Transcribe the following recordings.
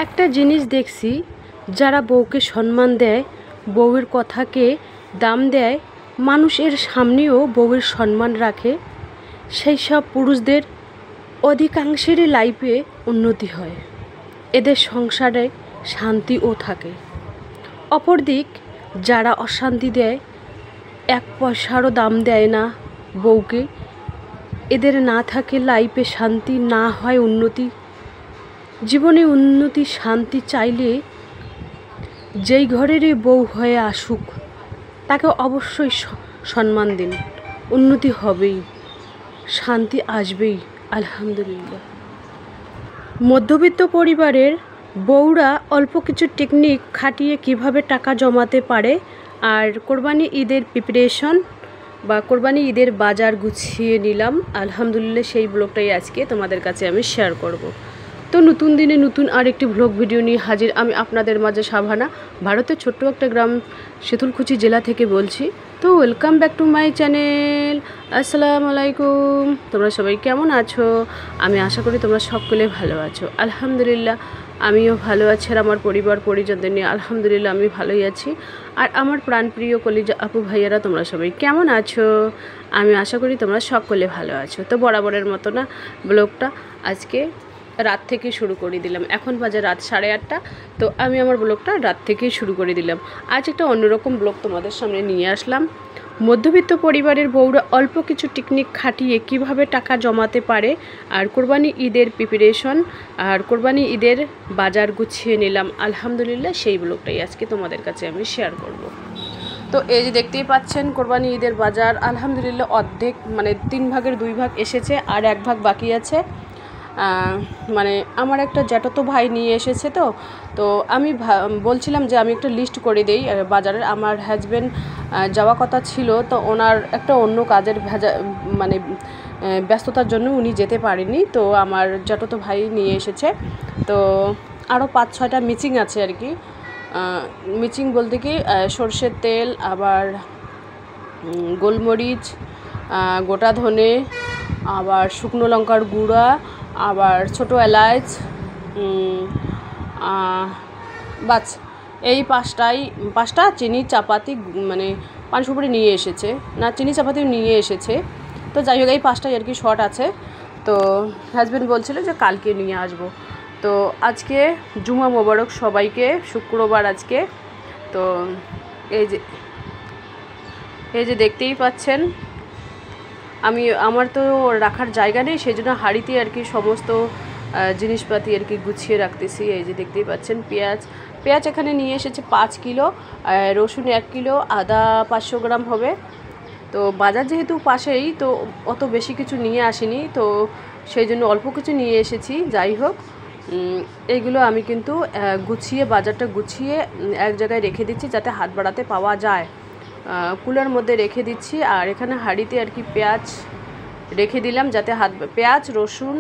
একটা জিনিস দেখছি, যারা বউকে সম্মান দেয়, বউয়ের কথাকে দাম দেয়, মানুষের সামনেও বউয়ের সম্মান রাখে, সেই সব পুরুষদের অধিকাংশেরই লাইফে উন্নতি হয়, এদের সংসারে শান্তিও থাকে। অপরদিক যারা অশান্তি দেয়, এক পয়সারও দাম দেয় না বউকে, এদের না থাকে লাইফে শান্তি, না হয় উন্নতি। জীবনে উন্নতি শান্তি চাইলে যেই ঘরেরই বউ হয়ে আসুক তাকে অবশ্যই সম্মান দিন, উন্নতি হবেই, শান্তি আসবেই। আলহামদুলিল্লাহ। মধ্যবিত্ত পরিবারের বউরা অল্প কিছু টেকনিক খাটিয়ে কিভাবে টাকা জমাতে পারে, আর কোরবানি ঈদের প্রিপারেশন বা কোরবানি ঈদের বাজার গুছিয়ে নিলাম আলহামদুলিল্লাহ, সেই ব্লগটাই আজকে তোমাদের কাছে আমি শেয়ার করব। তো নতুন দিনে নতুন আরেকটি ব্লগ ভিডিও নিয়ে হাজির আমি আপনাদের মাঝে সাভানা, ভারতের ছোট্ট একটা গ্রাম শীতলকুচি জেলা থেকে বলছি। তো welcome back to my channel. আসসালামু আলাইকুম। তোমরা সবাই কেমন আছো? আমি আশা করি তোমরা সকলে ভালো আছো। আলহামদুলিল্লাহ আমিও ভালো আছি, আর আমার পরিবার পরিজনদের নিয়ে আলহামদুলিল্লাহ আমি ভালোই আছি। আর আমার প্রাণপ্রিয় কলিজা আপু ভাইয়ারা তোমরা সবাই কেমন আছো? আমি আশা করি তোমরা সকলে ভালো আছো। তো বরাবরের মতো না ব্লগটা আজকে রাত থেকে শুরু করে দিলাম। এখন বাজে রাত 8:30। তো আমি আমার ব্লগটা রাত থেকেই শুরু করে দিলাম। আজ একটা অন্যরকম ব্লগ তোমাদের সামনে নিয়ে আসলাম। মধ্যবিত্ত পরিবারের বউরা অল্প কিছু টেকনিক খাটিয়ে কিভাবে টাকা জমাতে পারে, আর কোরবানি ঈদের প্রিপারেশন আর কোরবানি ঈদের বাজার গুছিয়ে নিলাম আলহামদুলিল্লাহ, সেই ব্লগটাই আজকে তোমাদের কাছে আমি শেয়ার করব। তো এই যে দেখতেই পাচ্ছেন কোরবানি ঈদের বাজার আলহামদুলিল্লাহ অর্ধেক, মানে 3 ভাগের 2 ভাগ এসেছে, আর 1 ভাগ বাকি আছে। মানে আমার একটা জ্যাঠাতো ভাই নিয়ে এসেছে। তো আমি বলছিলাম যে আমি একটা লিস্ট করে দেই বাজারের। আমার হাজব্যান্ড যাওয়া কথা ছিল, তো ওনার একটা অন্য কাজের মানে ব্যস্ততার জন্য উনি যেতে পারেনি। তো আমার জ্যাঠাতো ভাই নিয়ে এসেছে। তো আরও 5-6টা মিচিং আছে আর কি। মিচিং বলতে কি সর্ষের তেল, আবার গোলমরিচ, গোটা ধনে, আবার শুকনো লঙ্কার গুঁড়া, আবার ছোটো এলাচ, বাস এই 5টা চিনি চাপাতি, মানে পান সুপারি নিয়ে এসেছে, না চিনি চাপাতিও নিয়ে এসেছে। তো যাই হোক এই 5টাই আর কি শর্ট আছে। তো হাজব্যান্ড বলছিল যে কালকে নিয়ে আসবো। তো আজকে জুমা মোবারক সবাইকে, শুক্রবার আজকে। তো এই যে দেখতেই পাচ্ছেন, আমার তো রাখার জায়গা নেই, সেই জন্য হাঁড়িতে আর কি সমস্ত জিনিসপাতি আর কি গুছিয়ে রাখতেছি। এই যে দেখতেই পাচ্ছেন পেঁয়াজ এখানে নিয়ে এসেছে 5 কিলো, রসুন 1 কিলো, আদা 500 গ্রাম হবে। তো বাজার যেহেতু পাশেই, তো অত বেশি কিছু নিয়ে আসিনি, তো সেই জন্য অল্প কিছু নিয়ে এসেছি। যাই হোক এইগুলো আমি কিন্তু বাজারটা গুছিয়ে এক জায়গায় রেখে দিচ্ছি যাতে হাত বাড়াতে পাওয়া যায়। কুলার মধ্যে রেখে দিচ্ছি, আর এখানে হাঁড়িতে আর কি পেঁয়াজ রেখে দিলাম যাতে পেঁয়াজ, রসুন,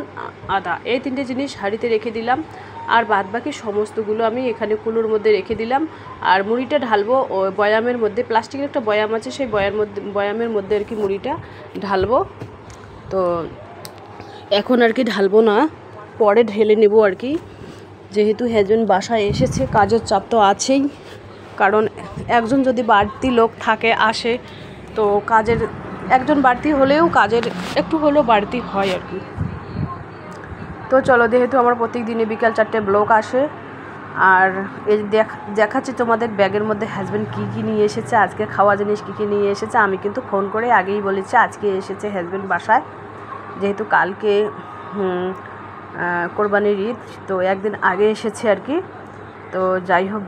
আদা এই 3টে জিনিস হাঁড়িতে রেখে দিলাম। আর বাদ বাকি সমস্তগুলো আমি এখানে কুলোর মধ্যে রেখে দিলাম। আর মুড়িটা ঢালবো ও বয়ামের মধ্যে, প্লাস্টিকের একটা বয়াম আছে, সেই বয়ামের মধ্যে আর কি মুড়িটা ঢালবো। তো এখন আর কি ঢালবো না, পরে ঢেলে নেব আর কি, যেহেতু হাজব্যান্ড বাসায় এসেছে, কাজের চাপ তো আছেই। কারণ একজন যদি বাড়তি লোক থাকে আসে, তো কাজের একজন বাড়তি হলেও কাজের একটু হলেও বাড়তি হয় আর কি। তো চলো, যেহেতু আমার প্রত্যেক দিনে বিকাল 4টে ব্লগ আসে, আর এই দেখাচ্ছি তোমাদের ব্যাগের মধ্যে হাজব্যান্ড কী নিয়ে এসেছে, আজকে খাওয়া জিনিস কী নিয়ে এসেছে। আমি কিন্তু ফোন করে আগেই বলেছি আজকে এসেছে হাজব্যান্ড বাসায়, যেহেতু কালকে কোরবানির ঈদ, তো একদিন আগে এসেছে আর কি। তো যাই হোক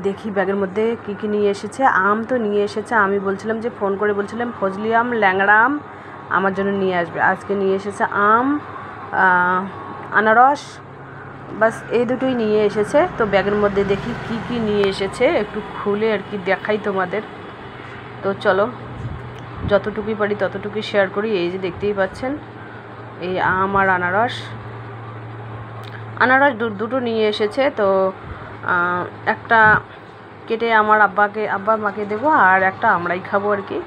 দেখি ব্যাগের মধ্যে কী নিয়ে এসেছে। আম তো নিয়ে এসেছে, আমি বলছিলাম যে ফোন করে বলছিলাম ফজলি আম, ল্যাংড়া আম আমার জন্য নিয়ে আসবে। আজকে নিয়ে এসেছে আম, আনারস, বাস এই দুটোই নিয়ে এসেছে। তো ব্যাগের মধ্যে দেখি কী নিয়ে এসেছে, একটু খুলে আর কি দেখাই তোমাদের। তো চলো, যতটুকুই পারি ততটুকুই শেয়ার করি। এই যে দেখতেই পাচ্ছেন এই আম আর আনারস দুটো নিয়ে এসেছে। তো একটা কেটে আমার আব্বা মাকে দেবো, আর একটা আমরাই খাবো আর কি।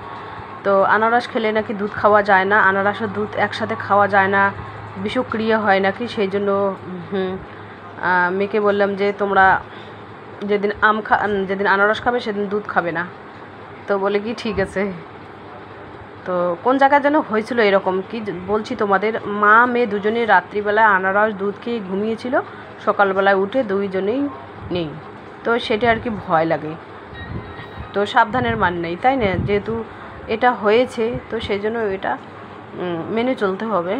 তো আনারস খেলে নাকি দুধ খাওয়া যায় না, আনারস ও দুধ একসাথে খাওয়া যায় না, বিষক্রিয়া হয় নাকি, সেই জন্য মেয়েকে বললাম যে তোমরা যেদিন যেদিন আনারস খাবে সেদিন দুধ খাবে না। তো বলে কি ঠিক আছে। তো কোন জায়গায় যেন হয়েছিল এরকম, কি বলছি তোমাদের, মা মেয়ে দুজনেই রাত্রিবেলায় আনারস দুধ খেয়ে ঘুমিয়েছিল, সকালবেলায় উঠে দুইজনেই নেই। তো সেটা আর কি ভয় লাগে, তো সাবধানের মান নেই, তাই না? যেহেতু এটা হয়েছে তো সেই জন্য এটা মেনে চলতে হবে।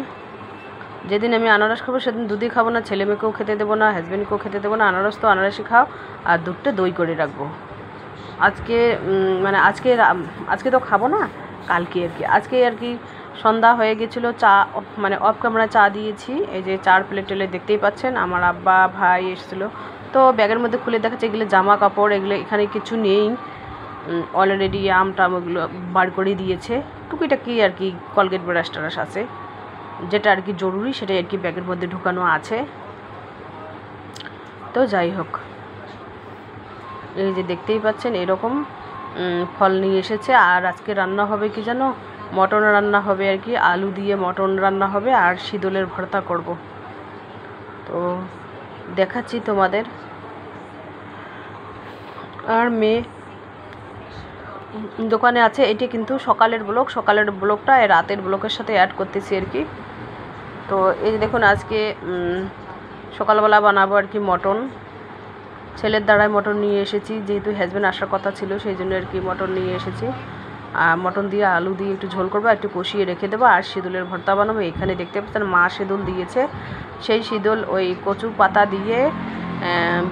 যেদিন আমি আনারস খাবো সেদিন দুধই খাবো না, ছেলে মেয়েকেও খেতে দেবো না, হাজব্যান্ডকেও খেতে দেবো না। আনারস তো আনারসই খাও, আর দুধটা দই করে রাখবো। আজকে মানে আজকে তো খাবো না, কালকে আর কি। আজকে আর কি সন্ধ্যা হয়ে গেছিলো, চা মানে অফ ক্যামেরা চা দিয়েছি। এই যে 4 প্লেট টেলে দেখতেই পাচ্ছেন। আমার আব্বা ভাই এসেছিলো, তো ব্যাগের মধ্যে খুলে দেখাচ্ছে এগুলো জামা কাপড়, এগুলো এখানে কিছু নেই, অলরেডি টাম ওগুলো বার করে দিয়েছে। টুকিটাকি আর কি কলগেট ব্রাশ টারাশ আছে, যেটা আর কি জরুরি সেটাই আর কি ব্যাগের মধ্যে ঢুকানো আছে। তো যাই হোক, এই যে দেখতেই পাচ্ছেন এরকম ফল নিয়ে এসেছে। আর আজকে রান্না হবে কি জানো, মটন রান্না হবে আর কি, আলু দিয়ে মটন রান্না হবে আর শিদলের ভর্তা করব। তো দেখাচ্ছি তোমাদের। আর মেয়ে দোকানে আছে। এটি কিন্তু সকালের ব্লগটা রাতের ব্লগের সাথে অ্যাড করতেছি আর কি। তো এই যে দেখুন, আজকে সকালবেলা বানাবো আর কি মটন। ছেলের দ্বারাই মটন নিয়ে এসেছি, যেহেতু হাজব্যান্ড আসার কথা ছিল সেই জন্য আর কি মটন নিয়ে এসেছি। আর মটন দিয়ে আলু দিয়ে একটু ঝোল করবো, একটু কষিয়ে রেখে দেবো, আর শিদুলের ভর্তা বানাবো। এখানে দেখতে পাচ্ছেন মা শিদুল দিয়েছে, সেই শিদুল ওই কচু পাতা দিয়ে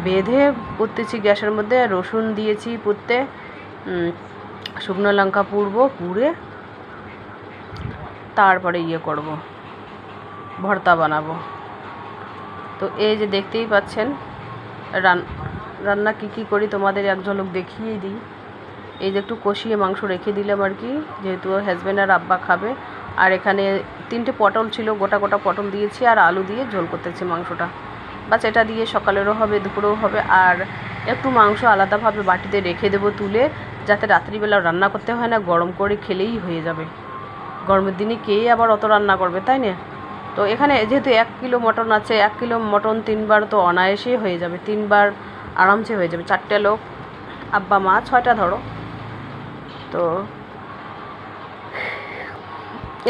বেঁধে পুড়তেছি গ্যাসের মধ্যে। রসুন দিয়েছি পুড়তে, শুকনো লঙ্কা পুড়ে তারপরে করব, ভর্তা বানাবো। তো এই যে দেখতেই পাচ্ছেন রান্না কি করি তোমাদের এক ঝলক দেখিয়ে দিই। এই যে একটু কষিয়ে মাংস রেখে দিলাম আর কি, যেহেতু হাজব্যান্ড আর আব্বা খাবে। আর এখানে 3টে পটল ছিল, গোটা পটল দিয়েছি, আর আলু দিয়ে ঝোল করতেছি মাংসটা। বাস এটা দিয়ে সকালেরও হবে, দুপুরেও হবে। আর একটু মাংস আলাদাভাবে বাটিতে রেখে দেবো তুলে, যাতে রাত্রিবেলা রান্না করতে হয় না, গরম করে খেলেই হয়ে যাবে। গরমের দিনে কে আবার অত রান্না করবে, তাই না? তো এখানে যেহেতু 1 কিলো মটন আছে, 1 কিলো মটন 3 বার তো অনায়াসেই হয়ে যাবে, 3 বার আরামসে হয়ে যাবে। 4টে লোক, আব্বা মা 6টা ধরো। তো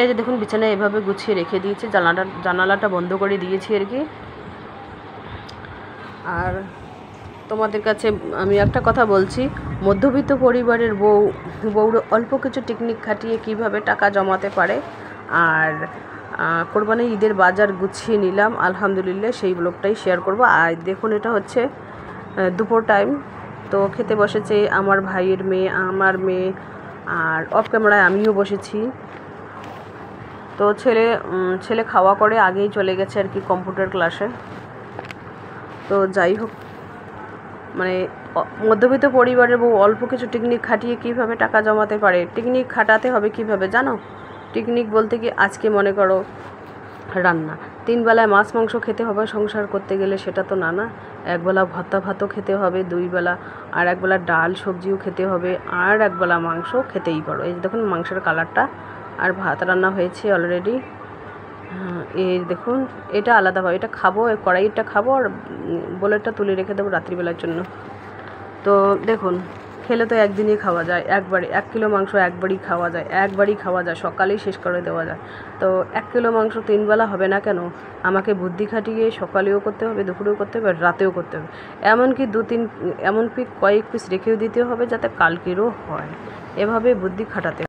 এই যে দেখুন বিছানায় এভাবে গুছিয়ে রেখে দিয়েছি, জানালাটা বন্ধ করে দিয়েছি আর কি। আর তোমাদের কাছে আমি একটা কথা বলছি, মধ্যবিত্ত পরিবারের বউর অল্প কিছু টেকনিক খাটিয়ে কিভাবে টাকা জমাতে পারে। আর কোরবানি ঈদের বাজার গুছিয়ে নিলাম আলহামদুলিল্লাহ, সেই ব্লগটাই শেয়ার করব। আর দেখুন এটা হচ্ছে দুপুর টাইম, তো খেতে বসেছে আমার ভাইয়ের মেয়ে, আমার মেয়ে, আর অফ ক্যামেরায় আমিও বসেছি। তো ছেলে খাওয়া করে আগেই চলে গেছে আর কি কম্পিউটার ক্লাসে। তো যাই হোক, মানে মধ্যবিত্ত পরিবারের বউ অল্প কিছু টেকনিক খাটিয়ে কিভাবে টাকা জমাতে পারে। টেকনিক খাটাতে হবে কিভাবে জানো? টেকনিক বলতে কি, আজকে মনে করো রান্না, 3 বেলায় মাছ মাংস খেতে হবে সংসার করতে গেলে, সেটা তো না, একবেলা ভাতও খেতে হবে, 2 বেলা, আর একবেলা ডাল সবজিও খেতে হবে, আর একবেলা মাংস খেতেই পারো। এই দেখুন মাংসের কালারটা, আর ভাত রান্না হয়েছে অলরেডি। এই দেখুন এটা আলাদাভাবে এটা খাবো, কড়াইটা খাবো, আর বোলেরটা তুলে রেখে দেবো রাত্রিবেলার জন্য। তো দেখুন খেলে তো একদিনই খাওয়া যায়, 1 কিলো মাংস একবারই খাওয়া যায়, সকালেই শেষ করে দেওয়া যায়। তো 1 কিলো মাংস 3 বেলা হবে না কেন? আমাকে বুদ্ধি খাটিয়ে সকালেও করতে হবে, দুপুরেও করতে হবে, রাতেও করতে হবে। এমনকি কয়েক পিস রেখেও দিতে হবে, যাতে কালকেরও হয়। এভাবে বুদ্ধি খাটাতে